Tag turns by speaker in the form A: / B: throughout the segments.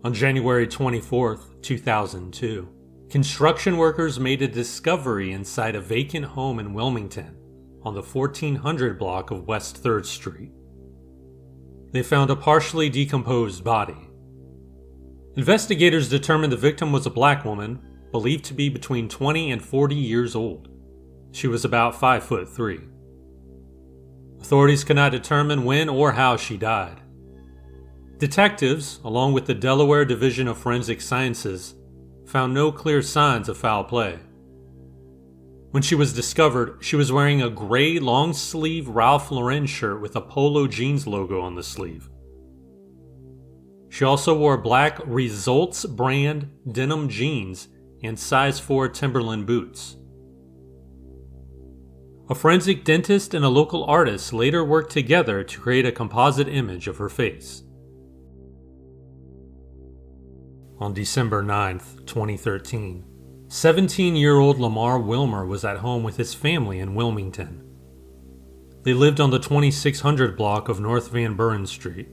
A: On January 24, 2002, construction workers made a discovery inside a vacant home in Wilmington on the 1400 block of West 3rd Street. They found a partially decomposed body. Investigators determined the victim was a black woman, believed to be between 20 and 40 years old. She was about 5'3". Authorities could not determine when or how she died. Detectives, along with the Delaware Division of Forensic Sciences, found no clear signs of foul play. When she was discovered, she was wearing a gray long-sleeve Ralph Lauren shirt with a Polo Jeans logo on the sleeve. She also wore black Results brand denim jeans and size 4 Timberland boots. A forensic dentist and a local artist later worked together to create a composite image of her face. On December 9, 2013, 17-year-old Lamar Wilmer was at home with his family in Wilmington. They lived on the 2600 block of North Van Buren Street.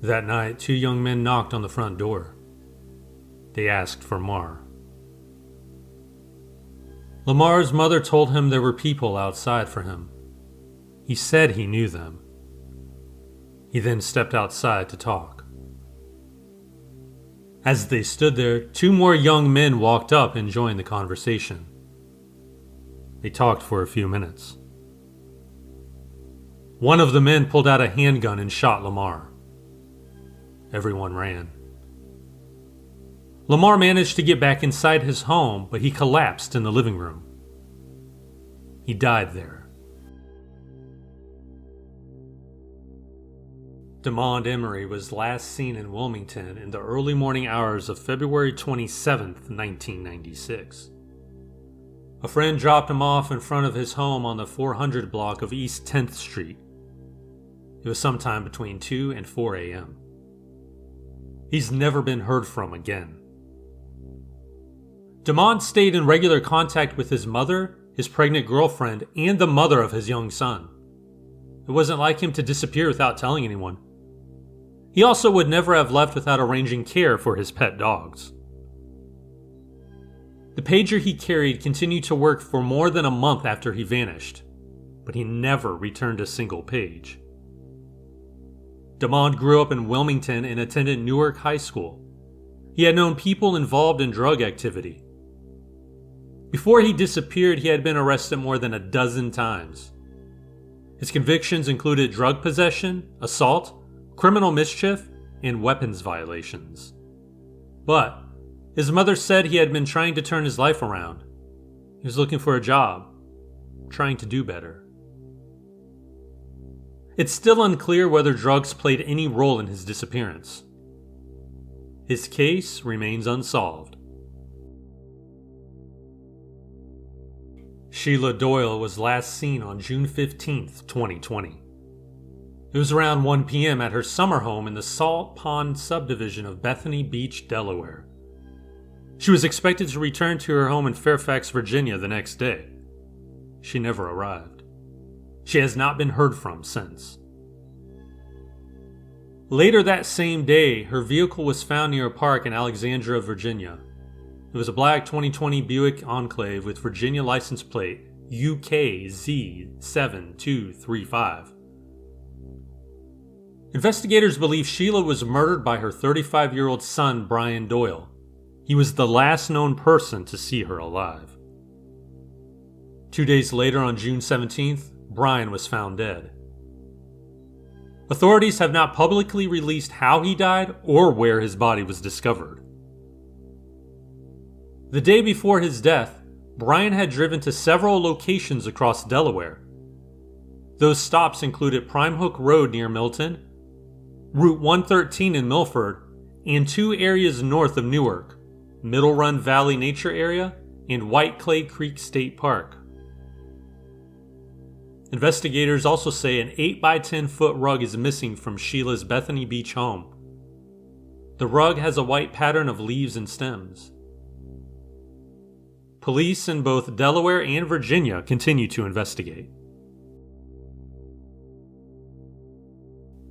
A: That night, 2 young men knocked on the front door. They asked for Mar. Lamar's mother told him there were people outside for him. He said he knew them. He then stepped outside to talk. As they stood there, 2 more young men walked up and joined the conversation. They talked for a few minutes. One of the men pulled out a handgun and shot Lamar. Everyone ran. Lamar managed to get back inside his home, but he collapsed in the living room. He died there. Damond Emory was last seen in Wilmington in the early morning hours of February 27, 1996. A friend dropped him off in front of his home on the 400 block of East 10th Street. It was sometime between 2 and 4 a.m. He's never been heard from again. Damond stayed in regular contact with his mother, his pregnant girlfriend, and the mother of his young son. It wasn't like him to disappear without telling anyone. He also would never have left without arranging care for his pet dogs. The pager he carried continued to work for more than a month after he vanished, but he never returned a single page. Damond grew up in Wilmington and attended Newark High School. He had known people involved in drug activity. Before he disappeared, he had been arrested more than a dozen times. His convictions included drug possession, assault, criminal mischief, and weapons violations. But his mother said he had been trying to turn his life around. He was looking for a job, trying to do better. It's still unclear whether drugs played any role in his disappearance. His case remains unsolved. Sheila Doyle was last seen on June 15, 2020. It was around 1 p.m. at her summer home in the Salt Pond subdivision of Bethany Beach, Delaware. She was expected to return to her home in Fairfax, Virginia the next day. She never arrived. She has not been heard from since. Later that same day, her vehicle was found near a park in Alexandria, Virginia. It was a black 2020 Buick Enclave with Virginia license plate UKZ7235. Investigators believe Sheila was murdered by her 35-year-old son, Brian Doyle. He was the last known person to see her alive. 2 days later, on June 17th, Brian was found dead. Authorities have not publicly released how he died or where his body was discovered. The day before his death, Brian had driven to several locations across Delaware. Those stops included Prime Hook Road near Milton, Route 113 in Milford, and 2 areas north of Newark, Middle Run Valley Nature Area and White Clay Creek State Park. Investigators also say an 8x10 foot rug is missing from Sheila's Bethany Beach home. The rug has a white pattern of leaves and stems. Police in both Delaware and Virginia continue to investigate.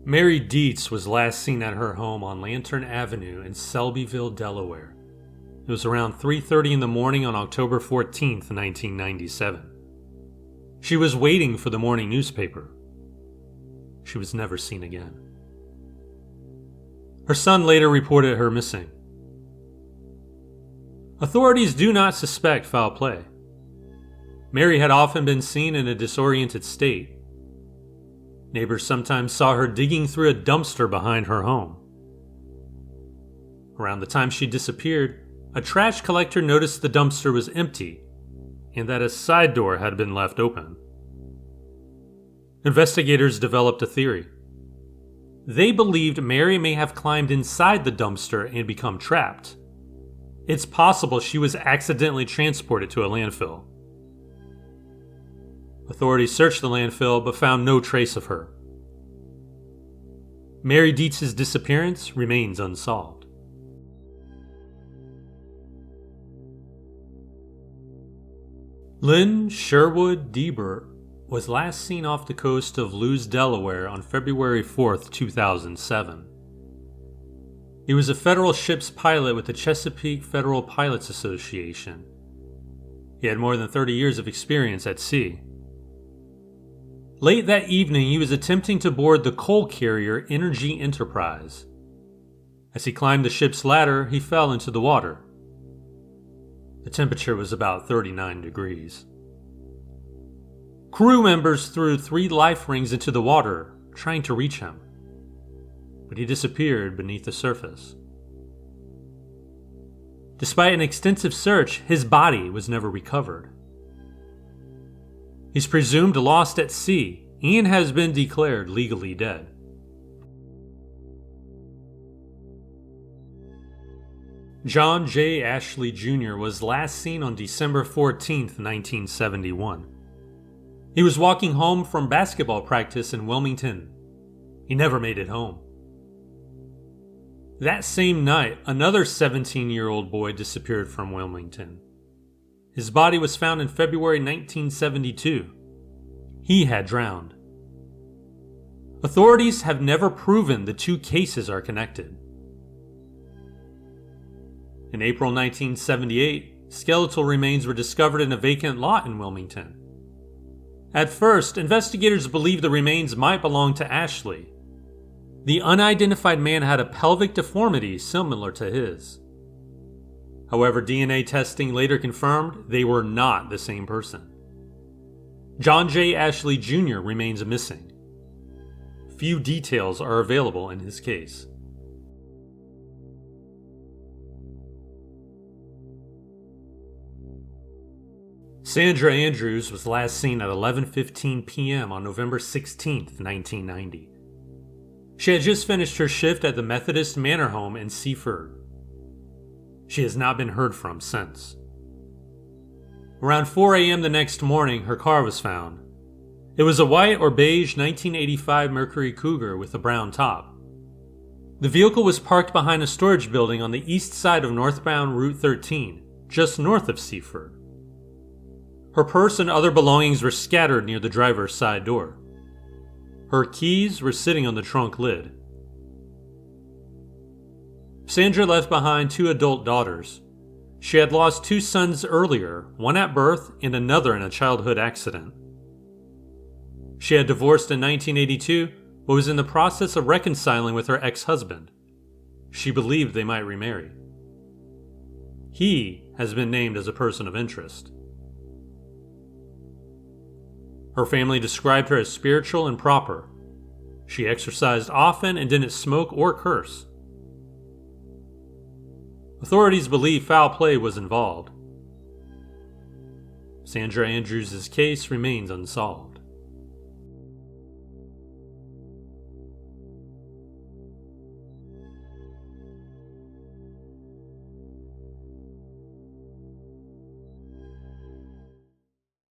A: Mary Dietz was last seen at her home on Lantern Avenue in Selbyville, Delaware. It was around 3:30 in the morning on October 14th, 1997. She was waiting for the morning newspaper. She was never seen again. Her son later reported her missing. Authorities do not suspect foul play. Mary had often been seen in a disoriented state. Neighbors sometimes saw her digging through a dumpster behind her home. Around the time she disappeared, a trash collector noticed the dumpster was empty and that a side door had been left open. Investigators developed a theory. They believed Mary may have climbed inside the dumpster and become trapped. It's possible she was accidentally transported to a landfill. Authorities searched the landfill but found no trace of her. Mary Dietz's disappearance remains unsolved. Lynn Sherwood Deibert was last seen off the coast of Lewes, Delaware on February 4, 2007. He was a federal ship's pilot with the Chesapeake Federal Pilots Association. He had more than 30 years of experience at sea. Late that evening, he was attempting to board the coal carrier Energy Enterprise. As he climbed the ship's ladder, he fell into the water. The temperature was about 39 degrees. Crew members threw 3 life rings into the water, trying to reach him, but he disappeared beneath the surface. Despite an extensive search, his body was never recovered. He's presumed lost at sea and has been declared legally dead. John J. Ashley Jr. was last seen on December 14, 1971. He was walking home from basketball practice in Wilmington. He never made it home. That same night, another 17-year-old boy disappeared from Wilmington. His body was found in February 1972. He had drowned. Authorities have never proven the 2 cases are connected. In April 1978, skeletal remains were discovered in a vacant lot in Wilmington. At first, investigators believed the remains might belong to Ashley. The unidentified man had a pelvic deformity similar to his. However, DNA testing later confirmed they were not the same person. John J. Ashley Jr. remains missing. Few details are available in his case. Sandra Andrews was last seen at 11:15 p.m. on November 16, 1990. She had just finished her shift at the Methodist Manor Home in Seaford. She has not been heard from since. Around 4 a.m. the next morning, her car was found. It was a white or beige 1985 Mercury Cougar with a brown top. The vehicle was parked behind a storage building on the east side of northbound Route 13, just north of Seaford. Her purse and other belongings were scattered near the driver's side door. Her keys were sitting on the trunk lid. Sandra left behind 2 adult daughters. She had lost 2 sons earlier, one at birth and another in a childhood accident. She had divorced in 1982, but was in the process of reconciling with her ex-husband. She believed they might remarry. He has been named as a person of interest. Her family described her as spiritual and proper. She exercised often and didn't smoke or curse. Authorities believe foul play was involved. Sandra Andrews' case remains unsolved.